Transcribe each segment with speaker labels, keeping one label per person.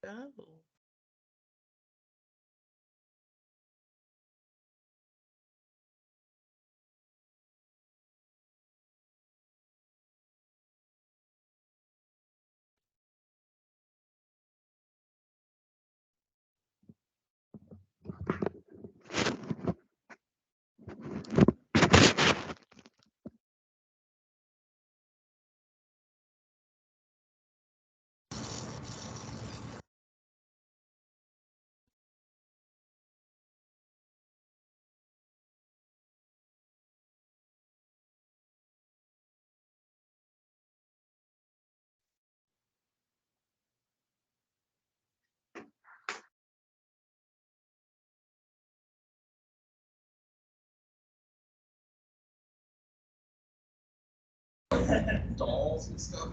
Speaker 1: Oh.
Speaker 2: Dolls and stuff.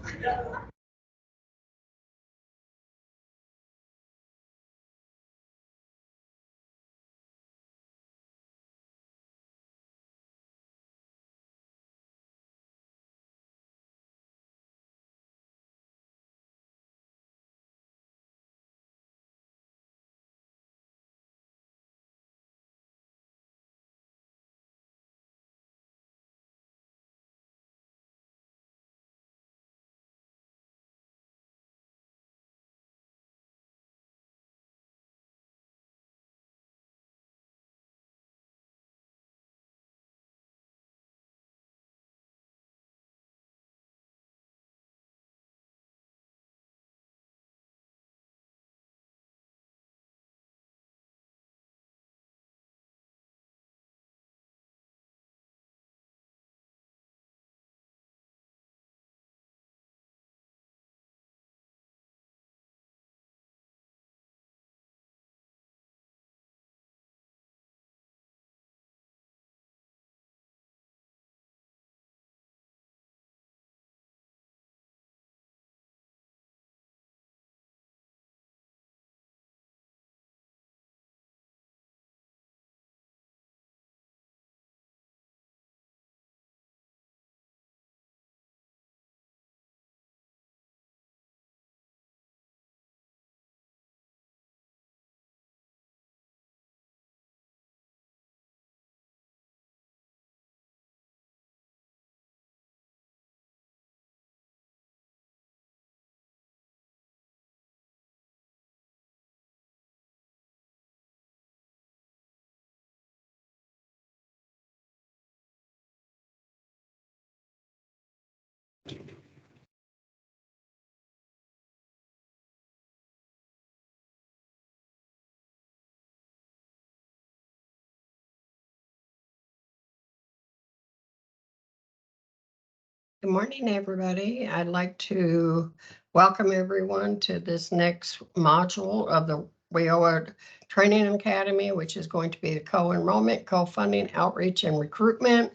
Speaker 1: Good morning, everybody. I'd like to welcome everyone to this next module of the WIOA Training Academy, which is going to be the co-enrollment, co-funding, outreach, and recruitment.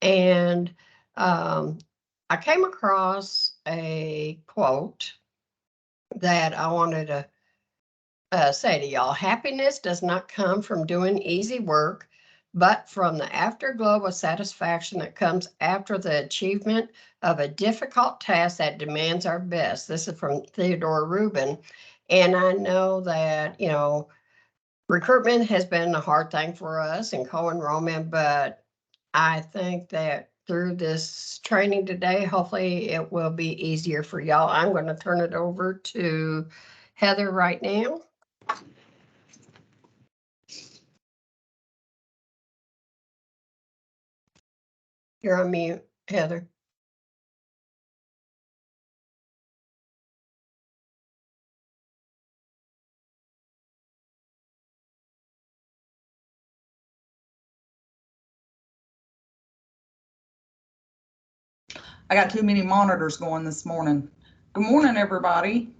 Speaker 1: And I came across a quote that I wanted to say to y'all. Happiness does not come from doing easy work, but from the afterglow of satisfaction that comes after the achievement of a difficult task that demands our best. This is from Theodore Rubin. And I know that, recruitment has been a hard thing for us in co-enrollment, but I think that through this training today, hopefully it will be easier for y'all. I'm going to turn it over to Heather right now. You're on mute, Heather.
Speaker 2: I got too many monitors going this morning. Good morning, everybody.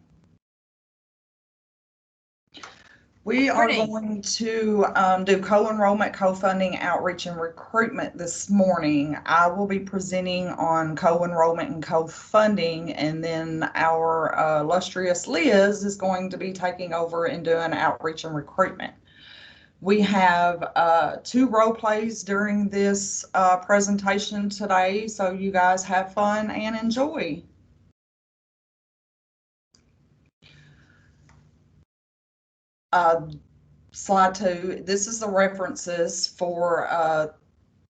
Speaker 2: We are going to do co-enrollment, co-funding, outreach, and recruitment this morning. I will be presenting on co-enrollment and co-funding, and then our illustrious Liz is going to be taking over and doing outreach and recruitment. We have 2 role plays during this presentation today, so you guys have fun and enjoy. Slide 2, this is the references for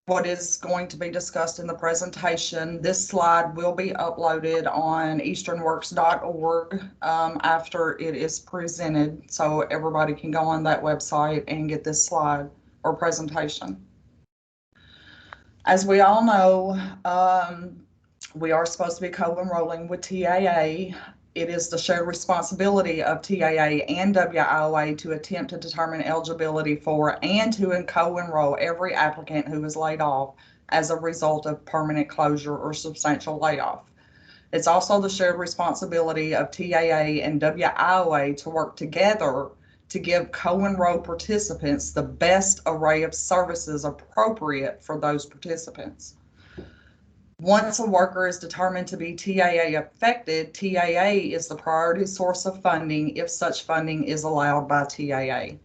Speaker 2: what is going to be discussed in the presentation. This slide will be uploaded on easternworks.org after it is presented, so everybody can go on that website and get this slide or presentation. As we all know, we are supposed to be co-enrolling with TAA. It is the shared responsibility of TAA and WIOA to attempt to determine eligibility for and to co-enroll every applicant who is laid off as a result of permanent closure or substantial layoff. It's also the shared responsibility of TAA and WIOA to work together to give co-enrolled participants the best array of services appropriate for those participants. Once a worker is determined to be TAA affected, TAA is the priority source of funding if such funding is allowed by TAA.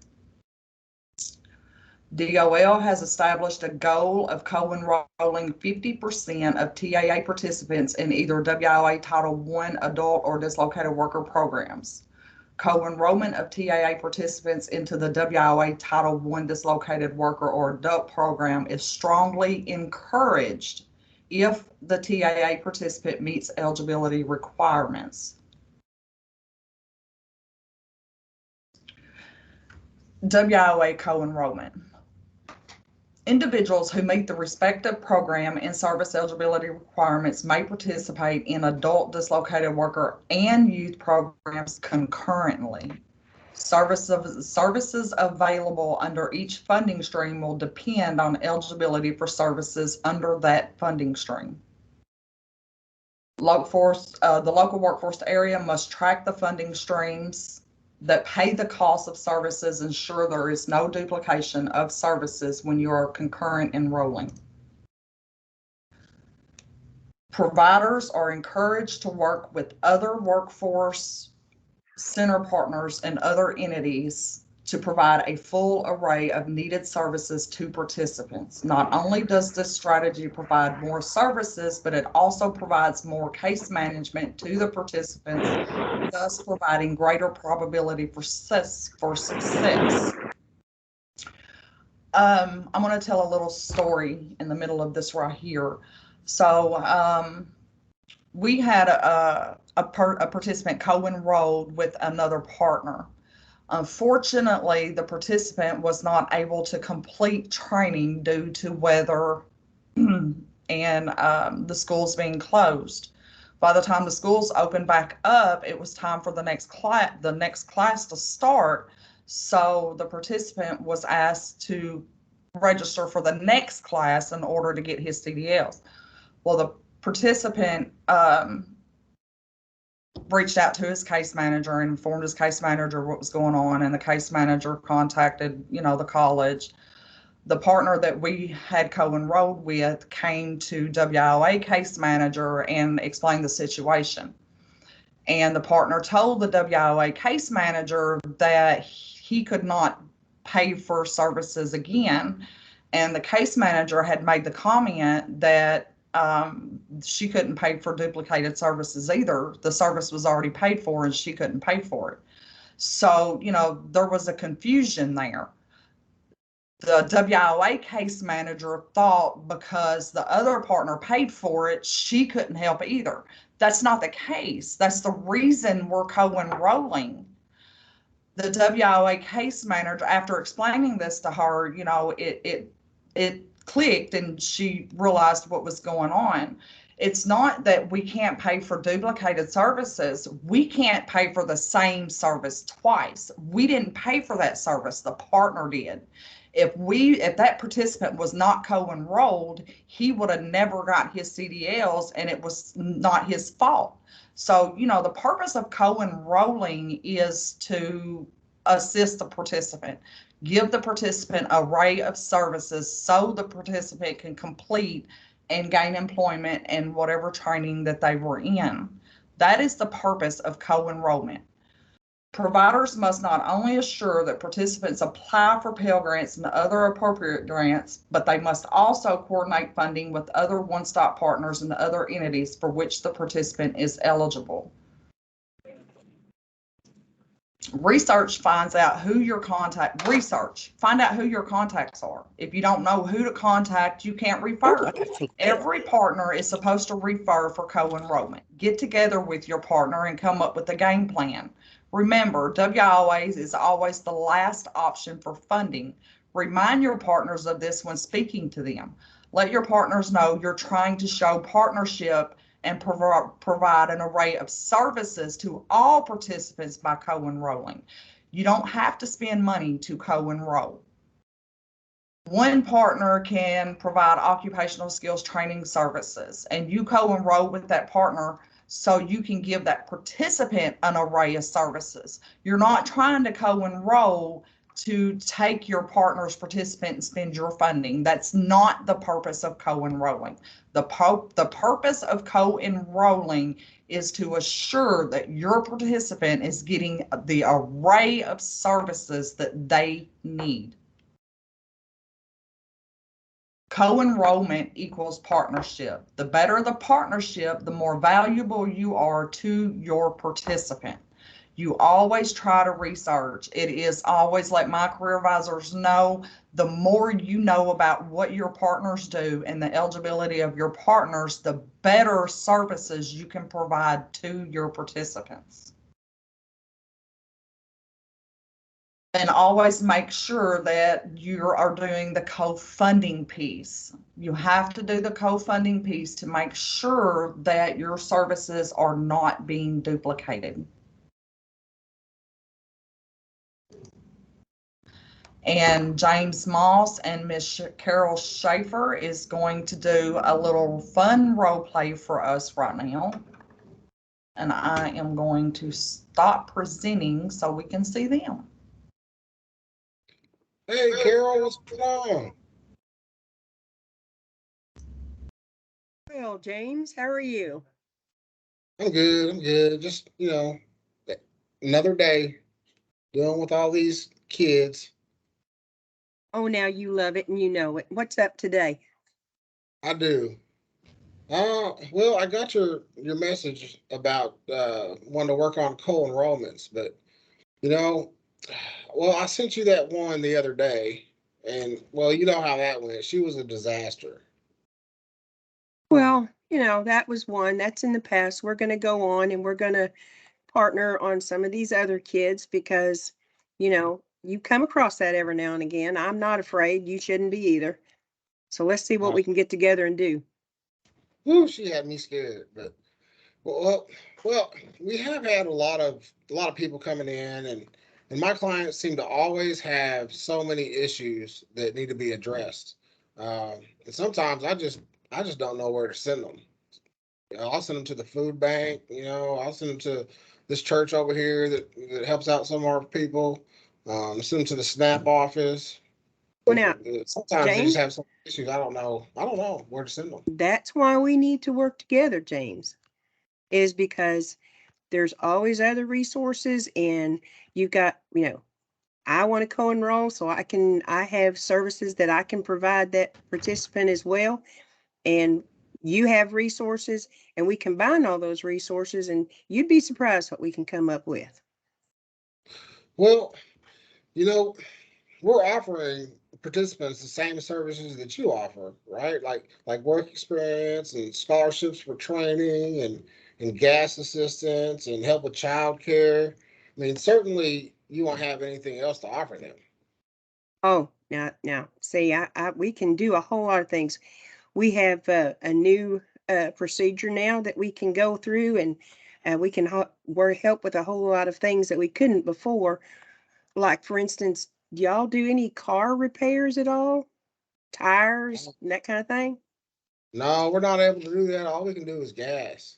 Speaker 2: DOL has established a goal of co-enrolling 50% of TAA participants in either WIOA Title I adult or dislocated worker programs. Co-enrollment of TAA participants into the WIOA Title I dislocated worker or adult program is strongly encouraged if the TAA participant meets eligibility requirements. WIOA co-enrollment. Individuals who meet the respective program and service eligibility requirements may participate in adult dislocated worker and youth programs concurrently. Services available under each funding stream will depend on eligibility for services under that funding stream. The local workforce area must track the funding streams that pay the cost of services, ensure there is no duplication of services when you are concurrent enrolling. Providers are encouraged to work with other workforce center partners and other entities to provide a full array of needed services to participants. Not only does this strategy provide more services, but it also provides more case management to the participants, thus providing greater probability for success. I'm going to tell a little story in the middle of this right here. So we had a participant co-enrolled with another partner. Unfortunately, the participant was not able to complete training due to weather and the schools being closed. By the time the schools opened back up, it was time for the next class to start. So the participant was asked to register for the next class in order to get his CDLs. Well, the participant reached out to his case manager and informed his case manager what was going on, and the case manager contacted, the college. The partner that we had co-enrolled with came to WIOA case manager and explained the situation. And the partner told the WIOA case manager that he could not pay for services again. And the case manager had made the comment that she couldn't pay for duplicated services either. The service was already paid for and she couldn't pay for it. So, there was a confusion there. The WIOA case manager thought because the other partner paid for it, she couldn't help either. That's not the case. That's the reason we're co-enrolling. The WIOA case manager, after explaining this to her, it clicked and she realized what was going on. It's not that we can't pay for duplicated services. We can't pay for the same service twice. We didn't pay for that service. The partner did. If that participant was not co-enrolled, he would have never got his CDLs, and it was not his fault. So, the purpose of co-enrolling is to assist the participant, give the participant an array of services so the participant can complete and gain employment and whatever training that they were in. That is the purpose of co-enrollment. Providers must not only assure that participants apply for Pell Grants and other appropriate grants, but they must also coordinate funding with other one-stop partners and other entities for which the participant is eligible. Research finds out who your contact, find out who your contacts are. If you don't know who to contact, you can't refer. Every partner is supposed to refer for co-enrollment. Get together with your partner and come up with a game plan. Remember, WIOAs is always the last option for funding. Remind your partners of this when speaking to them. Let your partners know you're trying to show partnership and provide an array of services to all participants by co-enrolling. You don't have to spend money to co-enroll. One partner can provide occupational skills training services, and you co-enroll with that partner so you can give that participant an array of services. You're not trying to co-enroll to take your partner's participant and spend your funding. That's not the purpose of co-enrolling. The purpose of co-enrolling is to assure that your participant is getting the array of services that they need. Co-enrollment equals partnership. The better the partnership, the more valuable you are to your participant. You always try to research. It is always, let my career advisors know, the more you know about what your partners do and the eligibility of your partners, the better services you can provide to your participants. And always make sure that you are doing the co-funding piece. You have to do the co-funding piece to make sure that your services are not being duplicated. And James Moss and Miss Carol Schaefer is going to do a little fun role play for us right now. And I am going to stop presenting so we can see them.
Speaker 3: Hey, Carol, what's going on?
Speaker 4: Well, James, how are you?
Speaker 3: I'm good. I'm good. Just, another day dealing with all these kids.
Speaker 4: Oh, now you love it and you know it. What's up today?
Speaker 3: I do. Well, I got your message about wanting to work on co-enrollments, but you know, well, I sent you that one the other day, and well, you know how that went. She was a disaster.
Speaker 4: Well, that was one that's in the past. We're going to go on and we're going to partner on some of these other kids because, you come across that every now and again. I'm not afraid. You shouldn't be either. So let's see what we can get together and do.
Speaker 3: Whew, she had me scared, but well, well, we have had a lot of people coming in, and my clients seem to always have so many issues that need to be addressed. And sometimes I just don't know where to send them. I'll send them to the food bank. I'll send them to this church over here that helps out some of our people. Send them to the SNAP office.
Speaker 4: Well, now,
Speaker 3: Sometimes they just
Speaker 4: James,
Speaker 3: have some issues. I don't know. I don't know where to send them.
Speaker 4: that's why we need to work together, James, is because there's always other resources and you've got, I want to co-enroll so I have services that I can provide that participant as well. And you have resources and we combine all those resources and you'd be surprised what we can come up with.
Speaker 3: Well, you know, we're offering participants the same services that you offer, right? Like work experience and scholarships for training and gas assistance and help with childcare. I mean, certainly you won't have anything else to offer them.
Speaker 4: Oh, now, see, we can do a whole lot of things. We have a new procedure now that we can go through and we can help with a whole lot of things that we couldn't before. Like, for instance, do y'all do any car repairs at all? Tires and that kind of thing?
Speaker 3: No, we're not able to do that. All we can do is gas.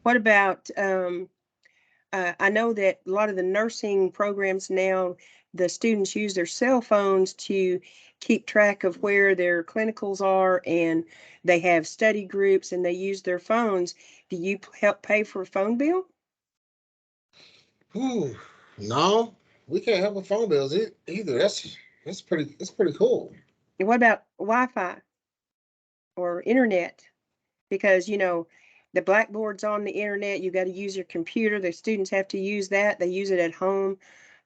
Speaker 4: What about, I know that a lot of the nursing programs now, the students use their cell phones to keep track of where their clinicals are and they have study groups and they use their phones. Do you help pay for a phone bill?
Speaker 3: Whew. No, we can't help with phone bills either. That's pretty cool.
Speaker 4: And what about Wi-Fi or internet? Because, the blackboard's on the internet. You got to use your computer. The students have to use that. They use it at home.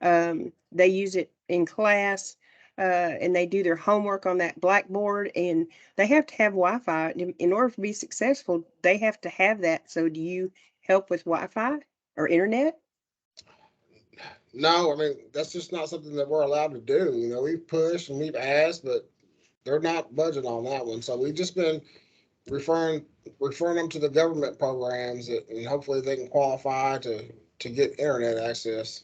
Speaker 4: They use it in class, and they do their homework on that blackboard, and they have to have Wi-Fi. In order to be successful, they have to have that. So do you help with Wi-Fi or internet?
Speaker 3: No, I mean, that's just not something that we're allowed to do. You know, we've pushed and we've asked, but they're not budging on that one. So we've just been referring them to the government programs and hopefully they can qualify to get internet access.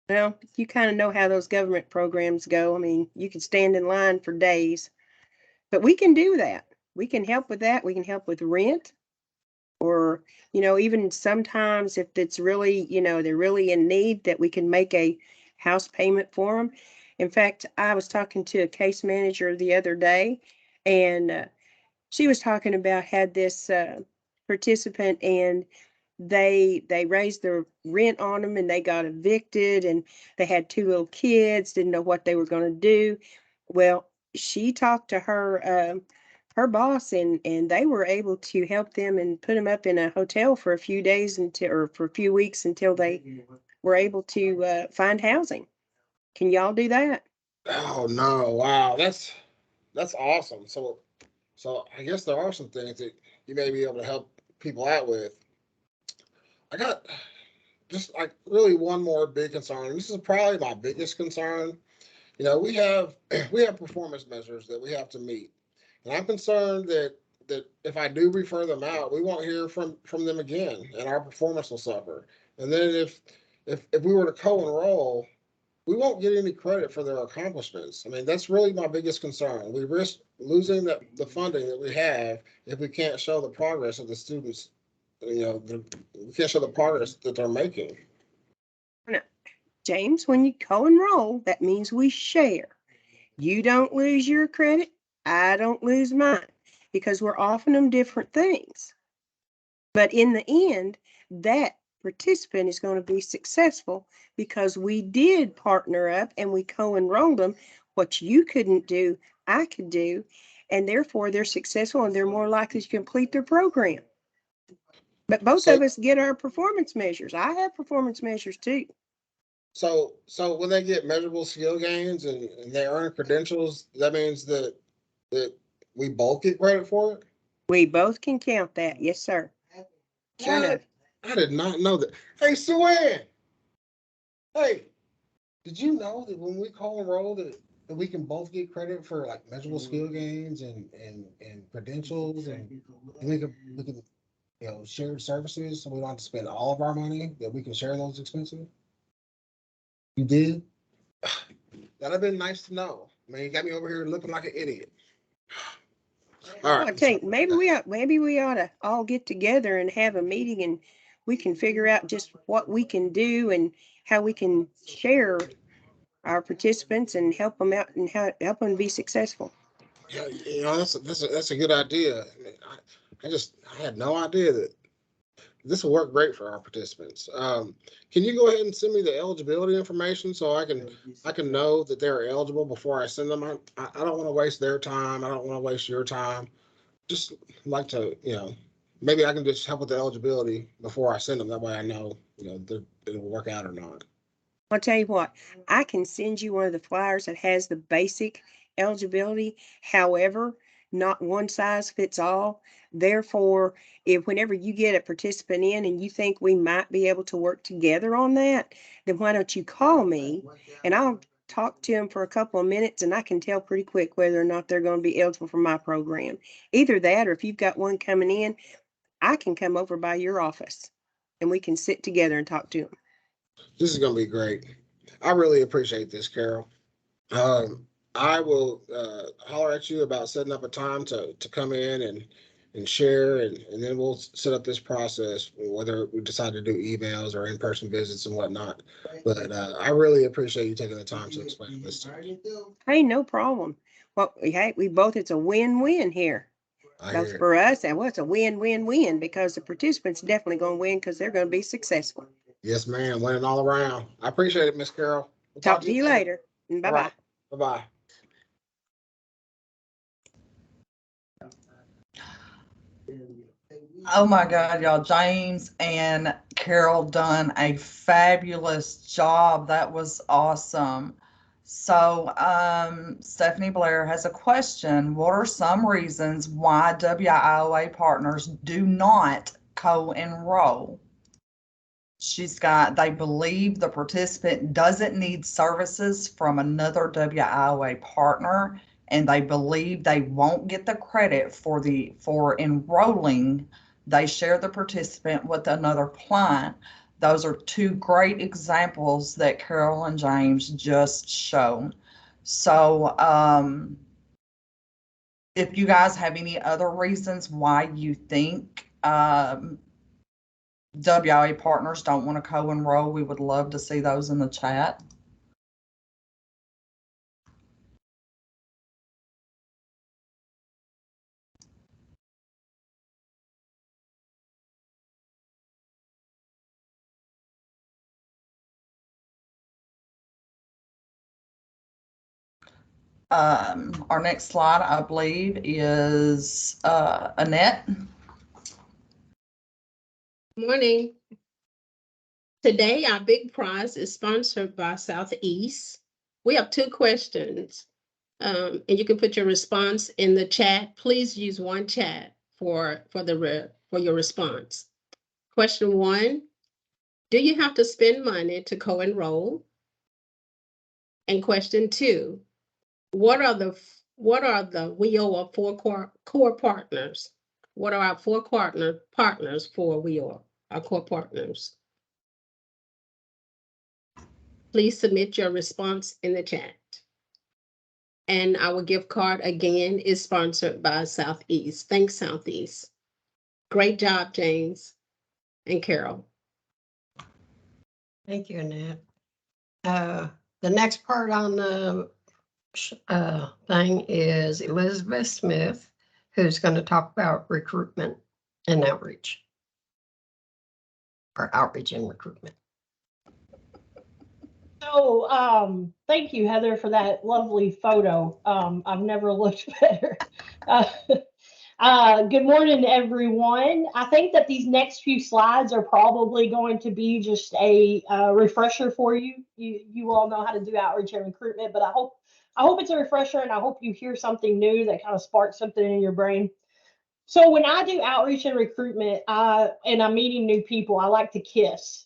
Speaker 4: Well, you kind of know how those government programs go. I mean, you can stand in line for days, but we can do that. We can help with that. We can help with rent, or, even sometimes if it's really, they're really in need, that we can make a house payment for them. In fact, I was talking to a case manager the other day, and she was talking about had this participant, and they raised their rent on them, and they got evicted, and they had 2 little kids, didn't know what they were going to do. Well, she talked to her boss, and they were able to help them and put them up in a hotel for a few days or for a few weeks until they were able to find housing. Can y'all do that?
Speaker 3: Oh no, wow, that's awesome. So I guess there are some things that you may be able to help people out with. I got just like really one more big concern. This is probably my biggest concern. You know, we have we have performance measures that we have to meet. And I'm concerned that if I do refer them out, we won't hear from them again and our performance will suffer. And then if we were to co-enroll, we won't get any credit for their accomplishments. I mean, that's really my biggest concern. We risk losing the funding that we have if we can't show the progress of the students, we can't show the progress that they're making.
Speaker 4: No. James, when you co-enroll, that means we share. You don't lose your credit, I don't lose mine, because we're offering them different things. But in the end, that participant is going to be successful because we did partner up and we co-enrolled them. What you couldn't do, I could do, and therefore they're successful and they're more likely to complete their program. But both
Speaker 3: So
Speaker 4: of us get our performance measures. I have performance measures too.
Speaker 3: so when they get measurable skill gains and they earn credentials, that means that we both get credit for it.
Speaker 4: We both can count that. Yes, sir. Sure enough.
Speaker 3: What? I did not know that. Hey, Sue Ann. Hey, did you know that when we co-enroll that we can both get credit for like measurable skill gains and credentials and we can share services so we don't have to spend all of our money, that we can share those expenses? You did? That'd have been nice to know. Man, you got me over here looking like an idiot. All
Speaker 4: I
Speaker 3: right.
Speaker 4: think maybe we ought to all get together and have a meeting, and we can figure out just what we can do and how we can share our participants and help them out and help them be successful.
Speaker 3: Yeah, that's a good idea. I mean, I had no idea that this will work great for our participants. Can you go ahead and send me the eligibility information so I can know that they're eligible before I send them? I don't want to waste their time. I don't want to waste your time. Just like to, maybe I can just help with the eligibility before I send them. That way I know, it'll work out or not.
Speaker 4: I'll tell you what, I can send you one of the flyers that has the basic eligibility. However, not one size fits all. Therefore, if whenever you get a participant in and you think we might be able to work together on that, then why don't you call me and I'll talk to them for a couple of minutes, and I can tell pretty quick whether or not they're going to be eligible for my program. Either that, or if you've got one coming in, I can come over by your office and we can sit together and talk to them.
Speaker 3: This is going to be great. I really appreciate this, Carol. I will holler at you about setting up a time to come in and share, and then we'll set up this process, whether we decide to do emails or in-person visits and whatnot. But I really appreciate you taking the time to explain this to me.
Speaker 4: Hey, no problem. Well, hey, it's a win-win here.
Speaker 3: I
Speaker 4: Both
Speaker 3: hear it.
Speaker 4: for us, and it's a win-win-win because the participants definitely going to win because they're going to be successful.
Speaker 3: Yes, ma'am. Winning all around. I appreciate it, Miss Carol. We'll
Speaker 4: Talk to you later. Bye-bye.
Speaker 3: All right. Bye-bye.
Speaker 2: Oh my God, y'all, James and Carol done a fabulous job. That was awesome. So, Stephanie Blair has a question. What are some reasons why WIOA partners do not co-enroll? They believe the participant doesn't need services from another WIOA partner, and they believe they won't get the credit for enrolling. They share the participant with another client. Those are two great examples that Carol and James just showed. So, if you guys have any other reasons why you think WIA partners don't want to co-enroll, we would love to see those in the chat. Our next slide, I believe, is Annette.
Speaker 5: Morning. Today, our big prize is sponsored by Southeast. We have two questions, and you can put your response in the chat. Please use one chat for your response. Question 1, do you have to spend money to co-enroll? And question 2, what are the WIOA four core partners? What are our four partners for WIOA, our core partners? Please submit your response in the chat. And our gift card again is sponsored by Southeast. Thanks, Southeast. Great job, James and Carol.
Speaker 1: Thank you, Annette. The next part on the thing is Elizabeth Smith, who's going to talk about recruitment and outreach, or outreach and recruitment.
Speaker 6: So, thank you, Heather, for that lovely photo. I've never looked better. Good morning, everyone. I think that these next few slides are probably going to be just a refresher for you. You all know how to do outreach and recruitment, but I hope it's a refresher, and I hope you hear something new that kind of sparks something in your brain. So when I do outreach and recruitment, and I'm meeting new people, I like to KISS.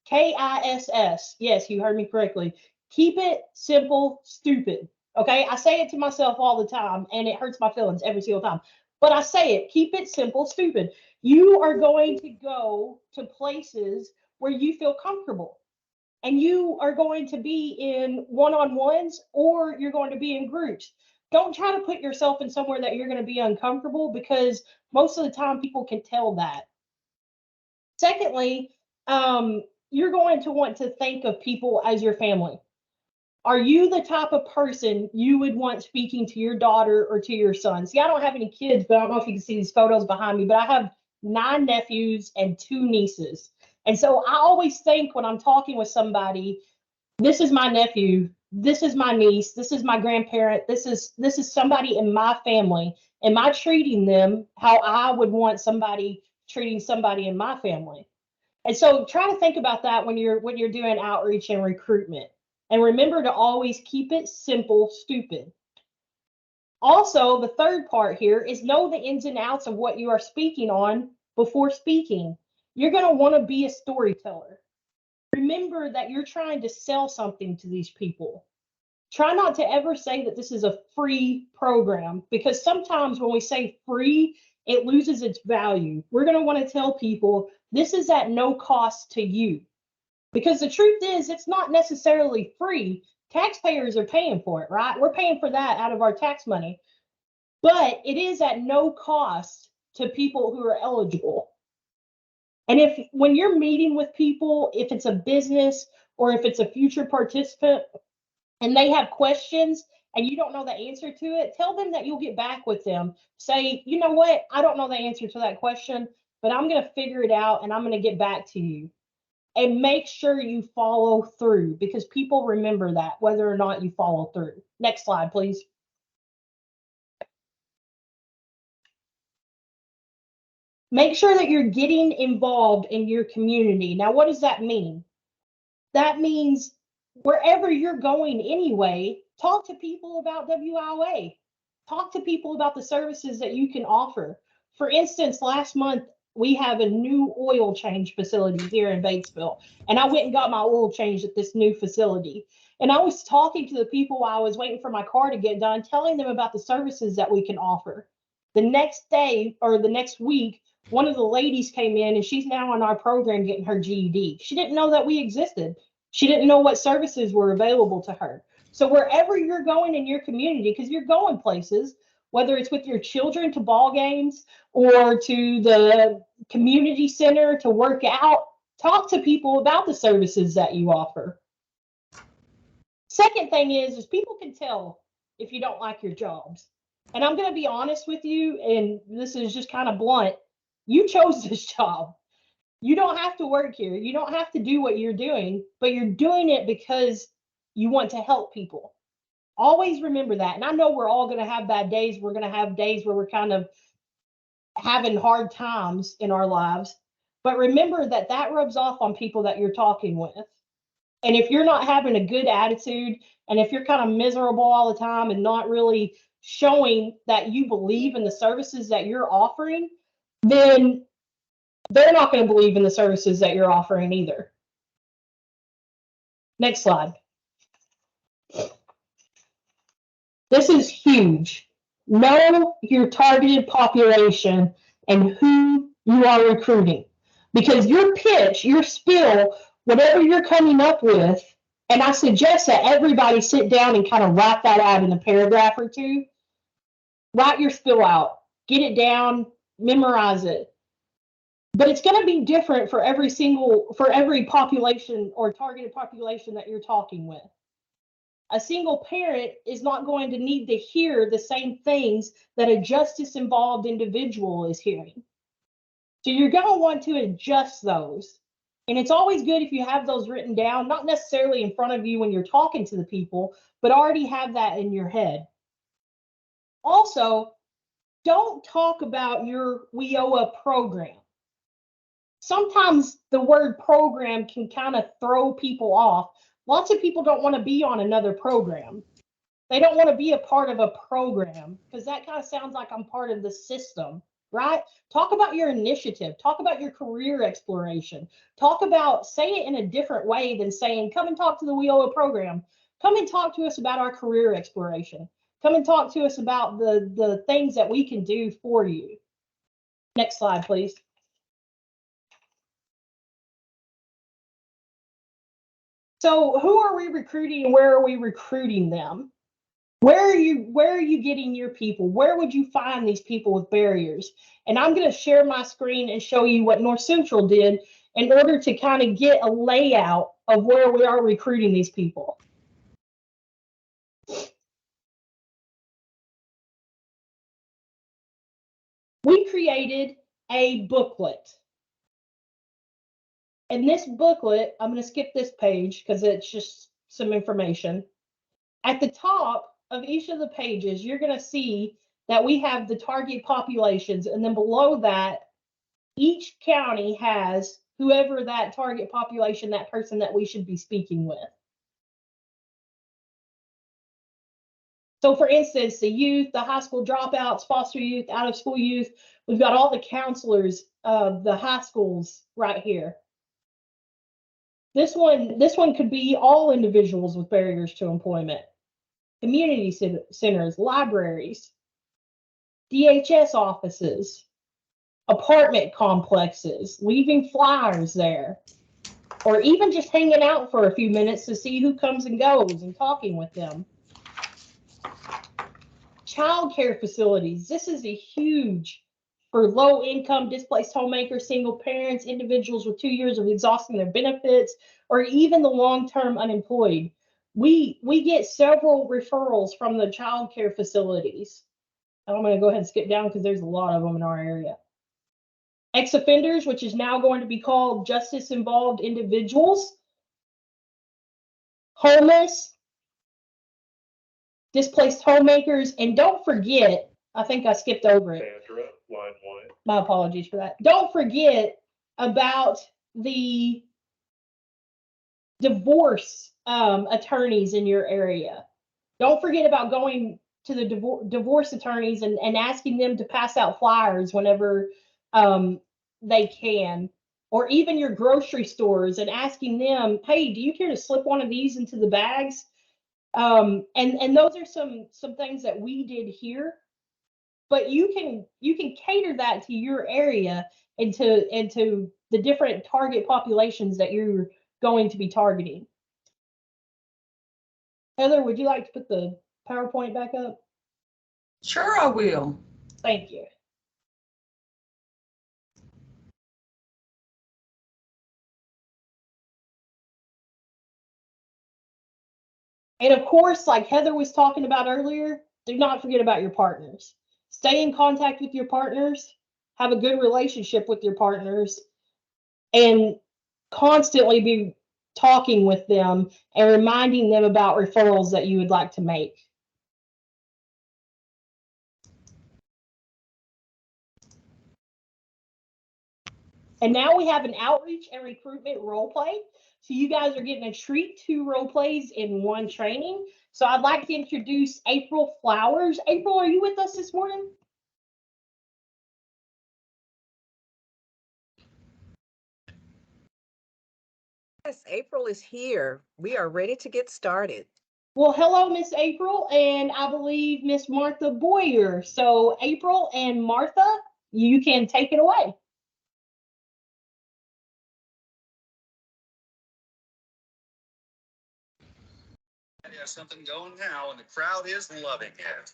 Speaker 6: KISS. Yes, you heard me correctly. Keep it simple, stupid. Okay, I say it to myself all the time, and it hurts my feelings every single time. But I say it, keep it simple, stupid. You are going to go to places where you feel comfortable. And you are going to be in one-on-ones, or you're going to be in groups. Don't try to put yourself in somewhere that you're going to be uncomfortable, because most of the time people can tell that. Secondly, you're going to want to think of people as your family. Are you the type of person you would want speaking to your daughter or to your son? See, I don't have any kids, but I don't know if you can see these photos behind me, but I have 9 nephews and 2 nieces. And so I always think when I'm talking with somebody, this is my nephew, this is my niece, this is my grandparent, this is somebody in my family. Am I treating them how I would want somebody treating somebody in my family? And so try to think about that when you're doing outreach and recruitment. And remember to always keep it simple, stupid. Also, the third part here is know the ins and outs of what you are speaking on before speaking. You're going to want to be a storyteller. Remember that you're trying to sell something to these people. Try not to ever say that this is a free program, because sometimes when we say free, it loses its value. We're going to want to tell people this is at no cost to you, because the truth is it's not necessarily free. Taxpayers are paying for it, right? We're paying for that out of our tax money, but it is at no cost to people who are eligible. And when you're meeting with people, if it's a business or if it's a future participant, and they have questions and you don't know the answer to it, tell them that you'll get back with them. Say, you know what, I don't know the answer to that question, but I'm going to figure it out and I'm going to get back to you. And make sure you follow through, because people remember that whether or not you follow through. Next slide, please. Make sure that you're getting involved in your community. Now, what does that mean? That means wherever you're going anyway, talk to people about WIOA. Talk to people about the services that you can offer. For instance, last month, we have a new oil change facility here in Batesville, and I went and got my oil changed at this new facility. And I was talking to the people while I was waiting for my car to get done, telling them about the services that we can offer. The next day or the next week, one of the ladies came in and she's now on our program getting her GED. She didn't know that we existed. She didn't know what services were available to her. So wherever you're going in your community, because you're going places, whether it's with your children to ball games or to the community center to work out, talk to people about the services that you offer. Second thing is people can tell if you don't like your jobs. And I'm going to be honest with you, and this is just kind of blunt. You chose this job. You don't have to work here. You don't have to do what you're doing, but you're doing it because you want to help people. Always remember that. And I know we're all going to have bad days. We're going to have days where we're kind of having hard times in our lives. But remember that that rubs off on people that you're talking with. And if you're not having a good attitude, and if you're kind of miserable all the time and not really showing that you believe in the services that you're offering, then they're not going to believe in the services that you're offering either. Next slide. This is huge. Know your targeted population and who you are recruiting. Because your pitch, your spill, whatever you're coming up with, and I suggest that everybody sit down and kind of write that out in a paragraph or two. Write your spill out. Get it down. Memorize it. But it's going to be different for every population or targeted population that you're talking with. A single parent is not going to need to hear the same things that a justice-involved individual is hearing. So you're going to want to adjust those. And it's always good if you have those written down, not necessarily in front of you when you're talking to the people, but already have that in your head. Also, don't talk about your WIOA program. Sometimes the word program can kind of throw people off. Lots of people don't want to be on another program. They don't want to be a part of a program because that kind of sounds like I'm part of the system, right? Talk about your initiative. Talk about your career exploration. Say it in a different way than saying, come and talk to the WIOA program. Come and talk to us about our career exploration. Come and talk to us about the things that we can do for you. Next slide, please. So who are we recruiting and where are we recruiting them? Where are you getting your people? Where would you find these people with barriers? And I'm going to share my screen and show you what North Central did in order to kind of get a layout of where we are recruiting these people. We created a booklet. And this booklet, I'm going to skip this page because it's just some information. At the top of each of the pages, you're going to see that we have the target populations. And then below that, each county has whoever that target population, that person that we should be speaking with. So for instance, the youth, the high school dropouts, foster youth, out of school youth, we've got all the counselors of the high schools right here. This one could be all individuals with barriers to employment. Community centers, libraries, DHS offices, apartment complexes, leaving flyers there, or even just hanging out for a few minutes to see who comes and goes and talking with them. Child care facilities. This is a huge for low income, displaced homemakers, single parents, individuals with 2 years of exhausting their benefits, or even the long-term unemployed. We get several referrals from the child care facilities. I'm going to go ahead and skip down because there's a lot of them in our area. Ex-offenders, which is now going to be called justice-involved individuals. Homeless, displaced homemakers, and don't forget, I think I skipped over it.
Speaker 7: Sandra, line 1.
Speaker 6: My apologies for that. Don't forget about the divorce attorneys in your area. Don't forget about going to the divorce attorneys and asking them to pass out flyers whenever they can, or even your grocery stores and asking them, hey, do you care to slip one of these into the bags? And those are some things that we did here, but you can cater that to your area and to the different target populations that you're going to be targeting. Heather, would you like to put the PowerPoint back up?
Speaker 2: Sure, I will.
Speaker 6: Thank you. And of course, like Heather was talking about earlier, do not forget about your partners. Stay in contact with your partners, have a good relationship with your partners, and constantly be talking with them and reminding them about referrals that you would like to make. And now we have an outreach and recruitment role play. So you guys are getting a treat, 2 role plays in 1 training. So I'd like to introduce April Flowers. April, are you with us this morning?
Speaker 7: Yes, April is here. We are ready to get started.
Speaker 6: Well, hello, Miss April, and I believe Miss Martha Boyer. So April and Martha, you can take it away.
Speaker 8: There's something going now, and the crowd is loving it.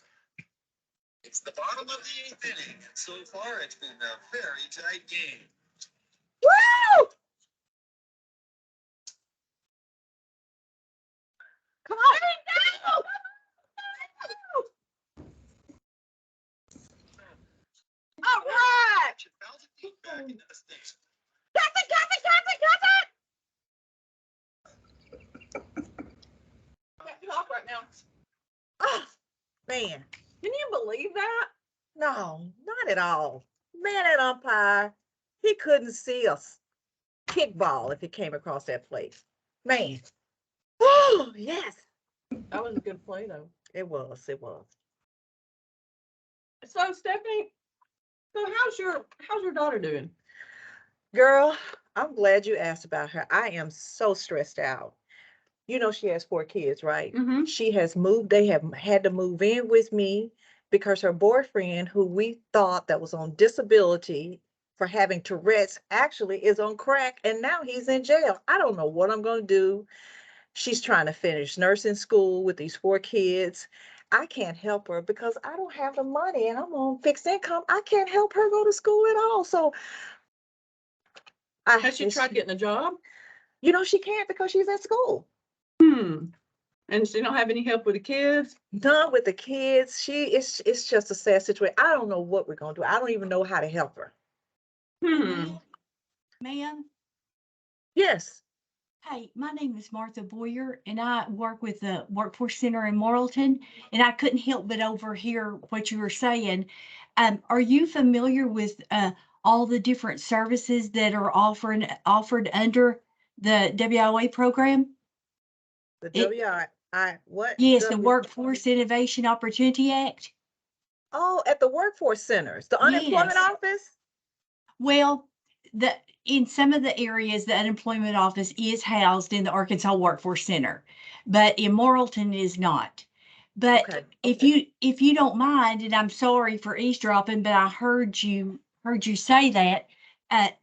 Speaker 8: It's the bottom of the 8th inning, and so far it's been a very tight game.
Speaker 7: Woo! Come on. All right.
Speaker 8: Bounce it back into the station.
Speaker 7: Got it. Get off right now. Oh, man. Can you believe that? No, not at all. Man, that umpire, he couldn't see a kickball if it came across that plate. Man. Oh, yes.
Speaker 9: That was a good play, though.
Speaker 7: It was.
Speaker 9: So, Stephanie, so how's your daughter doing?
Speaker 7: Girl, I'm glad you asked about her. I am so stressed out. You know, she has 4 kids, right?
Speaker 9: Mm-hmm.
Speaker 7: She has moved, they have had to move in with me because her boyfriend, who we thought that was on disability for having Tourette's, actually is on crack, and now he's in jail. I don't know what I'm going to do. She's trying to finish nursing school with these 4 kids. I can't help her because I don't have the money and I'm on fixed income. I can't help her go to school at all. So
Speaker 9: Has she tried getting a job?
Speaker 7: You know, she can't because she's at school.
Speaker 9: And she don't have any help with the kids?
Speaker 7: Done with the kids. It's just a sad situation. I don't know what we're gonna do. I don't even know how to help her.
Speaker 10: Ma'am,
Speaker 7: Yes.
Speaker 10: hey, my name is Martha Boyer, and I work with the Workforce Center in Morrilton, and I couldn't help but overhear what you were saying. Are you familiar with all the different services that are offered under the WIA program?
Speaker 7: The WI, what?
Speaker 10: Yes, the Workforce Innovation Opportunity Act.
Speaker 7: Oh, at the workforce centers, the unemployment
Speaker 10: Yes.
Speaker 7: office?
Speaker 10: Well, in some of the areas, the unemployment office is housed in the Arkansas Workforce Center, but in Morrilton it is not. But
Speaker 7: Okay,
Speaker 10: if you don't mind, and I'm sorry for eavesdropping, but I heard you say that.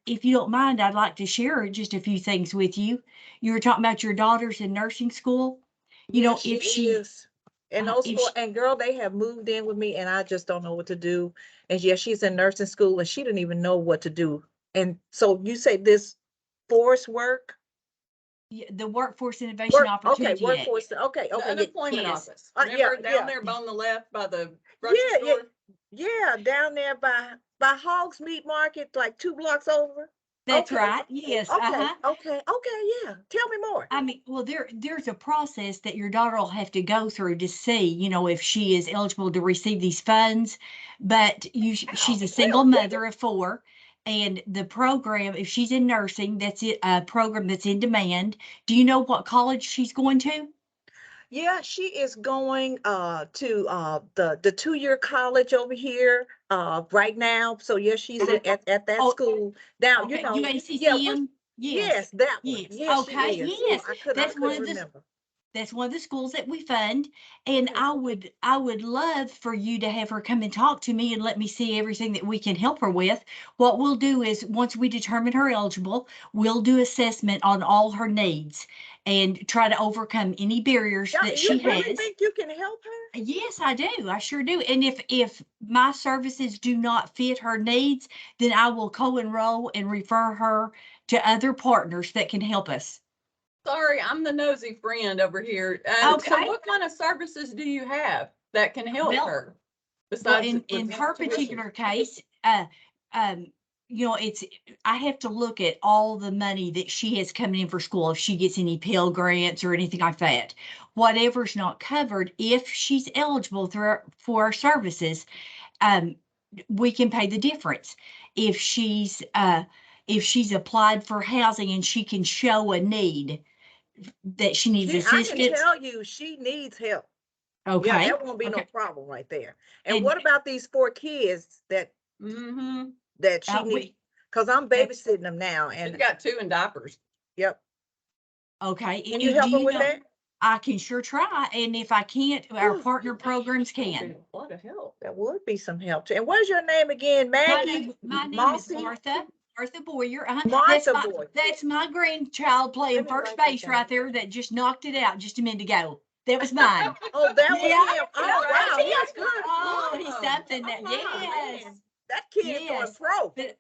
Speaker 10: If you don't mind, I'd like to share just a few things with you. You were talking about your daughters in nursing school. You know,
Speaker 7: Yes,
Speaker 10: if she
Speaker 7: is. And those 4, and girl, they have moved in with me and I just don't know what to do. And yes, she's in nursing school and she didn't even know what to do. And so you say this force work?
Speaker 10: the Workforce Innovation Opportunity Act.
Speaker 7: Workforce, okay,
Speaker 9: The
Speaker 7: okay.
Speaker 9: unemployment
Speaker 10: yes.
Speaker 9: office.
Speaker 7: Yeah,
Speaker 9: Remember down there on the left by the grocery
Speaker 7: Yeah,
Speaker 9: store?
Speaker 7: yeah, down there by Hogs Meat Market, like 2 blocks over.
Speaker 10: That's
Speaker 7: Okay.
Speaker 10: right. Yes.
Speaker 7: Okay,
Speaker 10: Uh-huh.
Speaker 7: okay, yeah. Tell me more.
Speaker 10: I mean, well, there's a process that your daughter will have to go through to see, if she is eligible to receive these funds. But she's a single mother of four, and the program, if she's in nursing, that's it, a program that's in demand. Do you know what college she's going to?
Speaker 7: Yeah, she is going to the 2-year college over here right now. So yes, she's at that
Speaker 10: Oh,
Speaker 7: school. Now,
Speaker 10: Okay,
Speaker 7: yeah,
Speaker 10: UACCM.
Speaker 7: Yes, that one.
Speaker 10: Yes.
Speaker 7: Yes, she
Speaker 10: Okay.
Speaker 7: is.
Speaker 10: Yes.
Speaker 7: I
Speaker 10: That's one
Speaker 7: couldn't
Speaker 10: of the
Speaker 7: remember.
Speaker 10: That's one of the schools that we fund, and
Speaker 7: Okay.
Speaker 10: I would love for you to have her come and talk to me and let me see everything that we can help her with. What we'll do is, once we determine her eligible, we'll do assessment on all her needs and try to overcome any barriers
Speaker 7: Yeah,
Speaker 10: that
Speaker 7: you
Speaker 10: she
Speaker 7: really
Speaker 10: has.
Speaker 7: think you can help her?
Speaker 10: Yes, I do. I sure do. And if my services do not fit her needs, then I will co-enroll and refer her to other partners that can help us.
Speaker 9: Sorry, I'm the nosy friend over here. So
Speaker 10: Okay.
Speaker 9: what kind of services do you have that can help
Speaker 10: Well,
Speaker 9: her?
Speaker 10: Well,
Speaker 9: Besides
Speaker 10: in
Speaker 9: with
Speaker 10: her
Speaker 9: tuition?
Speaker 10: particular case, um, it's, I have to look at all the money that she has coming in for school, if she gets any Pell Grants or anything like that. Whatever's not covered, if she's eligible for our services, um, we can pay the difference. If she's applied for housing and she can show a need that she needs
Speaker 7: I can
Speaker 10: assistance.
Speaker 7: tell you she needs help. Yeah,
Speaker 10: Okay.
Speaker 7: that won't be no
Speaker 10: Okay.
Speaker 7: problem right there. And
Speaker 10: And
Speaker 7: what about these 4 kids that
Speaker 9: Mm-hmm.
Speaker 7: she needs?
Speaker 10: we,
Speaker 7: Because I'm
Speaker 10: that's,
Speaker 7: babysitting them now,
Speaker 9: She's
Speaker 7: and
Speaker 9: got 2 in diapers.
Speaker 7: yep.
Speaker 10: okay.
Speaker 7: Can you help
Speaker 10: Do
Speaker 7: her with that?
Speaker 10: I can sure try, and if I can't, our
Speaker 7: Ooh,
Speaker 10: partner programs
Speaker 9: That'd
Speaker 10: can.
Speaker 9: be a lot of help.
Speaker 7: that would be some help too. And what's your name again? Maggie?
Speaker 10: My name is
Speaker 7: Mossy?
Speaker 10: Martha Boyer.
Speaker 7: Martha Boy.
Speaker 10: That's my grandchild playing
Speaker 7: Let me
Speaker 10: first
Speaker 7: write that
Speaker 10: base
Speaker 7: down.
Speaker 10: right there that just knocked it out just a minute ago. That was mine.
Speaker 7: Oh, that was
Speaker 10: Yeah.
Speaker 7: him. Oh,
Speaker 10: Yeah,
Speaker 7: wow.
Speaker 10: that's
Speaker 7: He's
Speaker 10: him.
Speaker 7: good.
Speaker 10: Oh, he's
Speaker 9: Awesome.
Speaker 10: something that,
Speaker 7: Oh,
Speaker 10: yes.
Speaker 7: man. That kid is going
Speaker 10: Yes.
Speaker 7: pro.
Speaker 10: But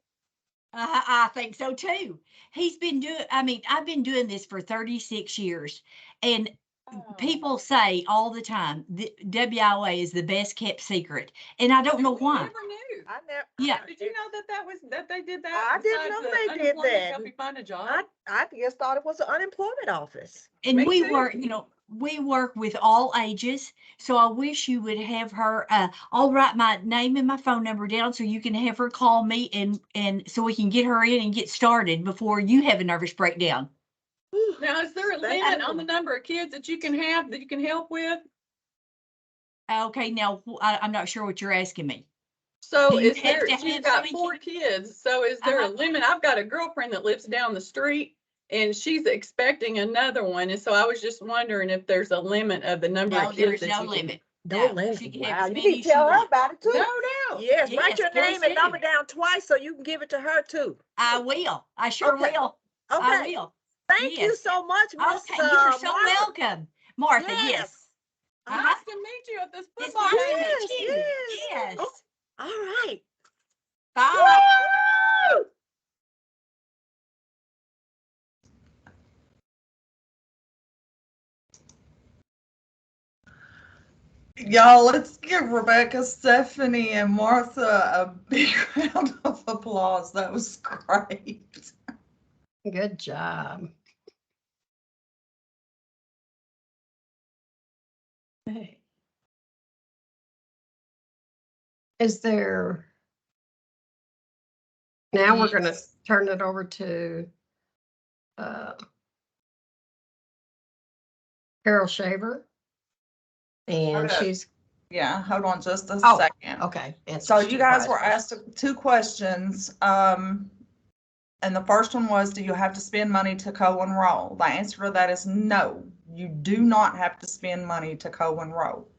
Speaker 10: I think so too. I've been doing this for 36 years, and people say all the time, the WIA is the best kept secret, and I don't know
Speaker 9: We
Speaker 10: why.
Speaker 9: never knew.
Speaker 7: I never.
Speaker 10: Yeah.
Speaker 9: Did you know that they did that?
Speaker 7: I didn't
Speaker 9: besides
Speaker 7: know
Speaker 9: the
Speaker 7: they did
Speaker 9: unemployment to
Speaker 7: that.
Speaker 9: help you find a job?
Speaker 7: I just thought it was an unemployment office.
Speaker 10: And
Speaker 9: Me
Speaker 10: we
Speaker 9: too.
Speaker 10: work, we work with all ages. So I wish you would have her, I'll write my name and my phone number down so you can have her call me and so we can get her in and get started before you have a nervous breakdown.
Speaker 7: Whew.
Speaker 9: Now, is there a
Speaker 7: Thank
Speaker 9: limit
Speaker 7: you.
Speaker 9: on the number of kids that you can have that you can help with?
Speaker 10: Okay, now I'm not sure what you're asking me.
Speaker 9: So
Speaker 10: Do you
Speaker 9: is
Speaker 10: have
Speaker 9: there,
Speaker 10: to
Speaker 9: she's
Speaker 10: have
Speaker 9: got
Speaker 10: so
Speaker 9: 4 kids. So is there a
Speaker 10: Uh-huh.
Speaker 9: limit? I've got a girlfriend that lives down the street and she's expecting another one. And so I was just wondering if there's a limit of the number
Speaker 10: No,
Speaker 9: of
Speaker 10: there
Speaker 9: kids
Speaker 10: is
Speaker 9: that
Speaker 10: no
Speaker 9: you can.
Speaker 10: limit.
Speaker 7: No
Speaker 10: No,
Speaker 7: limit.
Speaker 10: she can have
Speaker 7: Wow,
Speaker 10: as
Speaker 7: you
Speaker 10: many
Speaker 7: need
Speaker 10: as
Speaker 7: to
Speaker 10: she
Speaker 7: tell her
Speaker 10: wants.
Speaker 7: about it too.
Speaker 9: No doubt.
Speaker 7: Yes, write
Speaker 10: Yes,
Speaker 7: your
Speaker 10: please
Speaker 7: name and number
Speaker 10: do.
Speaker 7: down twice so you can give it to her too.
Speaker 10: I will. I sure
Speaker 7: Okay.
Speaker 10: will. I
Speaker 7: Okay.
Speaker 10: will.
Speaker 7: Thank you
Speaker 10: Yes.
Speaker 7: so much, Miss
Speaker 10: Okay, you're so
Speaker 7: Martha.
Speaker 10: welcome. Martha, yes.
Speaker 7: Yes.
Speaker 10: Uh-huh.
Speaker 9: Nice to meet you at this
Speaker 10: It's
Speaker 9: football
Speaker 10: nice to
Speaker 9: game.
Speaker 10: meet you.
Speaker 7: Yes.
Speaker 10: Yes.
Speaker 7: Oh, all right.
Speaker 10: Bye.
Speaker 7: Woo!
Speaker 2: Y'all, let's give Rebecca, Stephanie, and Martha a big round of applause. That was great.
Speaker 1: Good job. Is there, now we're gonna turn it over to Carol Shaver. And
Speaker 2: Okay.
Speaker 1: she's,
Speaker 2: Yeah, hold on just a
Speaker 1: Oh,
Speaker 2: second.
Speaker 1: okay. Answers
Speaker 2: So
Speaker 1: to
Speaker 2: you guys were
Speaker 1: questions.
Speaker 2: asked 2 questions. And the first one was, do you have to spend money to co-enroll? The answer to that is no. You do not have to spend money to co-enroll.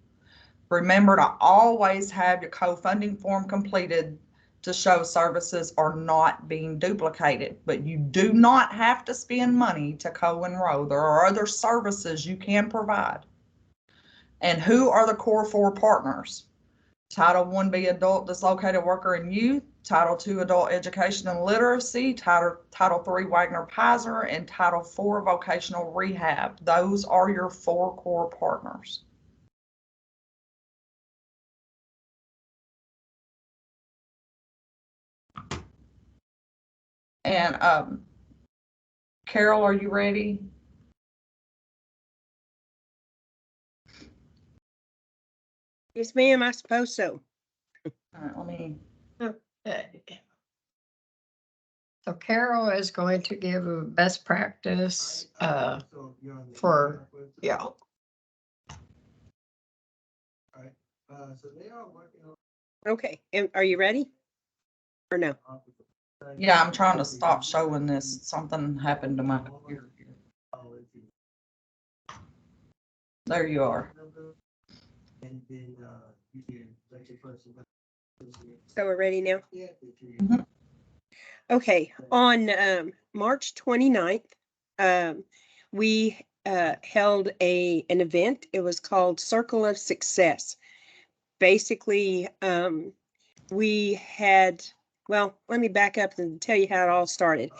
Speaker 2: Remember to always have your co-funding form completed to show services are not being duplicated, but you do not have to spend money to co-enroll. There are other services you can provide. And who are the core 4 partners? Title 1B Adult Dislocated Worker and Youth, Title 2 Adult Education and Literacy, Title 3 Wagner Pizer, and Title 4 Vocational Rehab. Those are your 4 core partners. And Carol, are you ready?
Speaker 4: Yes, ma'am, I suppose so.
Speaker 2: All right, let me.
Speaker 1: Okay. So Carol is going to give a best practice for, yeah.
Speaker 4: Okay, and are you ready? Or no?
Speaker 2: Yeah, I'm trying to stop showing this. Something happened to my computer. There you are.
Speaker 4: So we're ready now?
Speaker 2: Mhm.
Speaker 4: Okay, on March 29th, we held an event. It was called Circle of Success. Basically, we had, well, let me back up and tell you how it all started.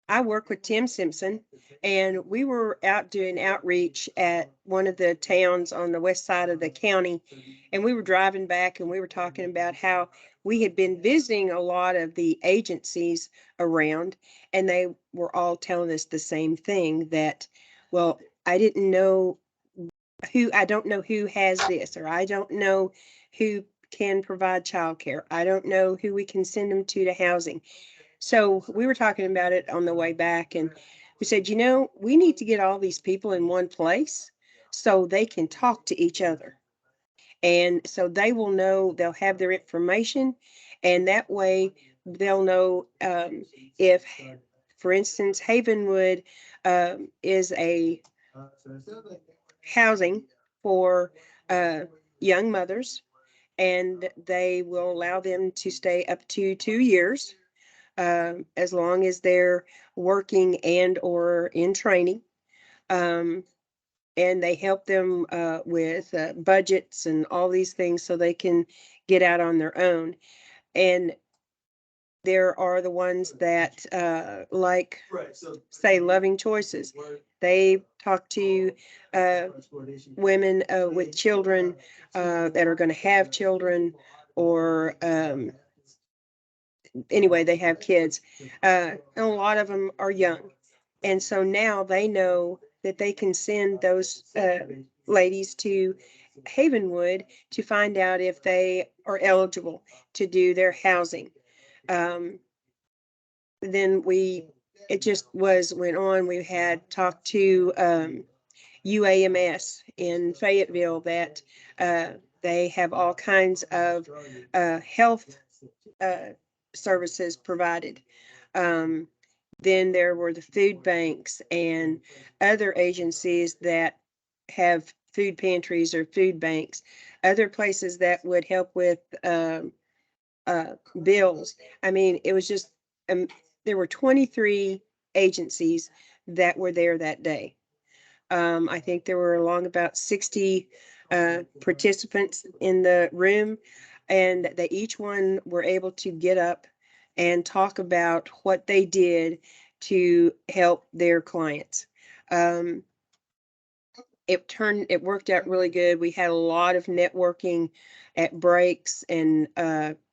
Speaker 4: I work with Tim Simpson, and we were out doing outreach at one of the towns on the west side of the county. And we were driving back and we were talking about how we had been visiting a lot of the agencies around, and they were all telling us the same thing that, well, I didn't know I don't know who has this, or I don't know who can provide childcare. I don't know who we can send them to housing. So we were talking about it on the way back, and we said, you know, we need to get all these people in one place so they can talk to each other. And so they will know, they'll have their information, and that way they'll know if, for instance, Havenwood is a housing for young mothers, and they will allow them to stay up to 2 years as long as they're working and or in training. And they help them with budgets and all these things so they can get out on their own. And there are the ones that like, say, Loving Choices. They talk to women with children that are going to have children, or anyway, they have kids. And a lot of them are young. And so now they know that they can send those ladies to Havenwood to find out if they are eligible to do their housing. Then it just went on. We had talked to UAMS in Fayetteville that they have all kinds of health services provided. Then there were the food banks and other agencies that have food pantries or food banks, other places that would help with bills. I mean, it was just, there were 23 agencies that were there that day. I think there were along about 60 participants in the room, and they each one were able to get up and talk about what they did to help their clients. It worked out really good. We had a lot of networking at breaks and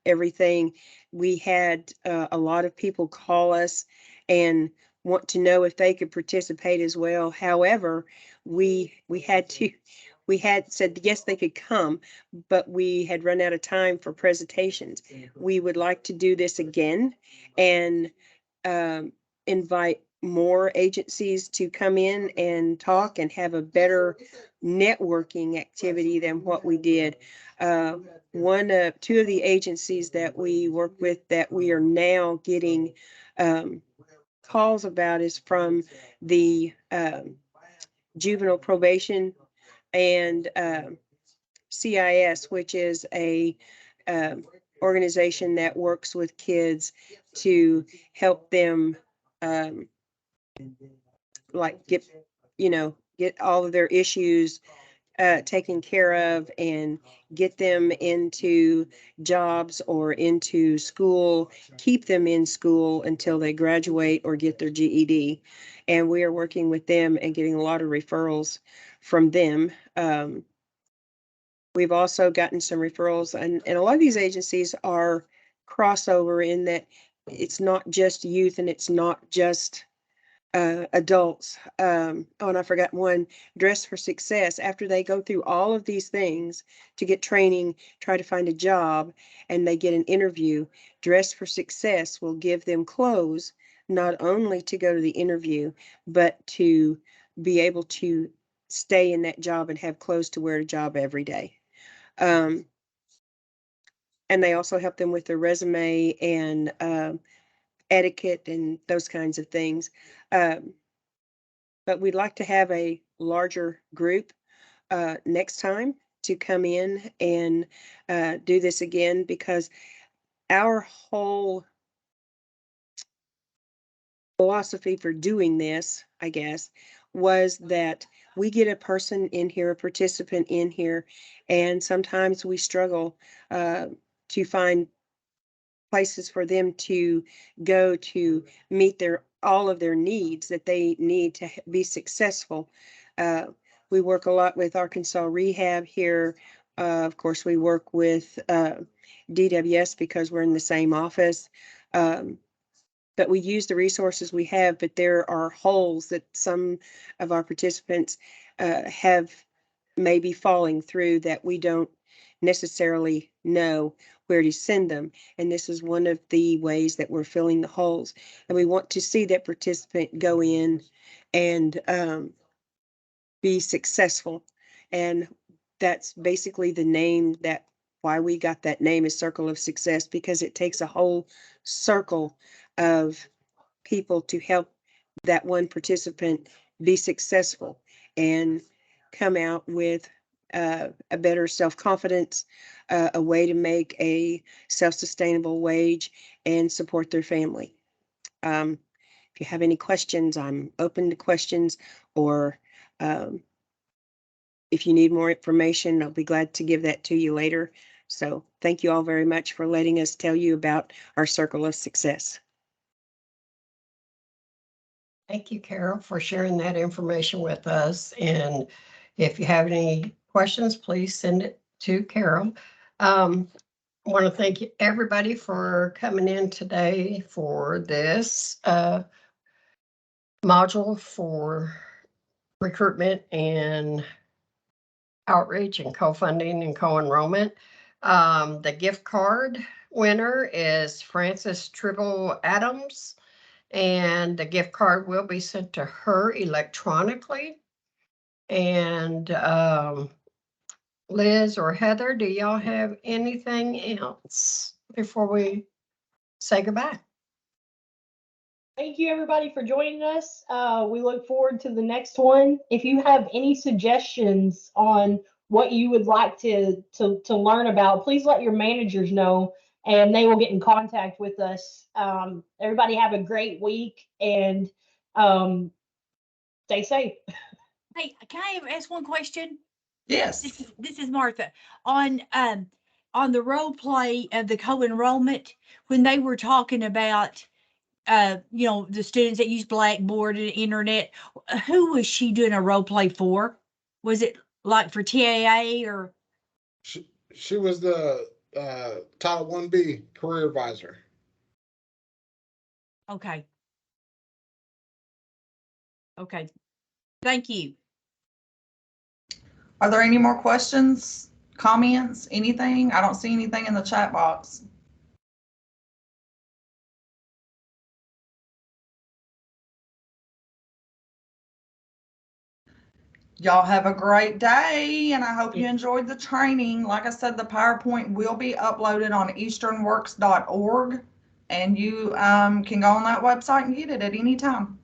Speaker 4: everything. We had a lot of people call us and want to know if they could participate as well. However, we had said yes, they could come, but we had run out of time for presentations. We would like to do this again and invite more agencies to come in and talk and have a better networking activity than what we did. Two of the agencies that we work with that we are now getting calls about is from the juvenile probation and CIS, which is a organization that works with kids to help them like get all of their issues taken care of and get them into jobs or into school, keep them in school until they graduate or get their GED. And we are working with them and getting a lot of referrals from them. We've also gotten some referrals, and a lot of these agencies are crossover in that it's not just youth and it's not just adults. Oh, and I forgot one, Dress for Success. After they go through all of these things to get training, try to find a job, and they get an interview, Dress for Success will give them clothes, not only to go to the interview, but to be able to stay in that job and have clothes to wear to job every day. And they also help them with their resume and etiquette and those kinds of things. But we'd like to have a larger group next time to come in and do this again, because our whole philosophy for doing this, I guess, was that we get a person in here, a participant in here, and sometimes we struggle to find places for them to go to meet all of their needs that they need to be successful. We work a lot with Arkansas Rehab here. Of course, we work with DWS because we're in the same office. But we use the resources we have, but there are holes that some of our participants have maybe falling through that we don't necessarily know where to send them. And this is one of the ways that we're filling the holes. And we want to see that participant go in and be successful. And that's basically the name, that why we got that name is Circle of Success, because it takes a whole circle of people to help that one participant be successful and come out with a better self-confidence, a way to make a self-sustainable wage and support their family. If you have any questions, I'm open to questions, or if you need more information, I'll be glad to give that to you later. So thank you all very much for letting us tell you about our Circle of Success.
Speaker 1: Thank you, Carol, for sharing that information with us. And if you have any questions, please send it to Carol. I want to thank everybody for coming in today for this module for recruitment and outreach and co-funding and co-enrollment. The gift card winner is Frances Tribble Adams, and the gift card will be sent to her electronically. And Liz or Heather, do y'all have anything else before we say goodbye?
Speaker 6: Thank you, everybody, for joining us. We look forward to the next one. If you have any suggestions on what you would like to learn about, please let your managers know, and they will get in contact with us. Everybody have a great week, and stay safe.
Speaker 10: Hey, can I ask one question?
Speaker 2: Yes.
Speaker 10: This is Martha. On the role play of the co-enrollment, when they were talking about the students that use Blackboard and internet, who was she doing a role play for? Was it like for TAA or?
Speaker 3: She was the Title 1B career advisor.
Speaker 10: Okay. Okay. Thank you.
Speaker 2: Are there any more questions, comments, anything? I don't see anything in the chat box. Y'all have a great day, and I hope you enjoyed the training. Like I said, the PowerPoint will be uploaded on easternworks.org, and you can go on that website and get it at any time.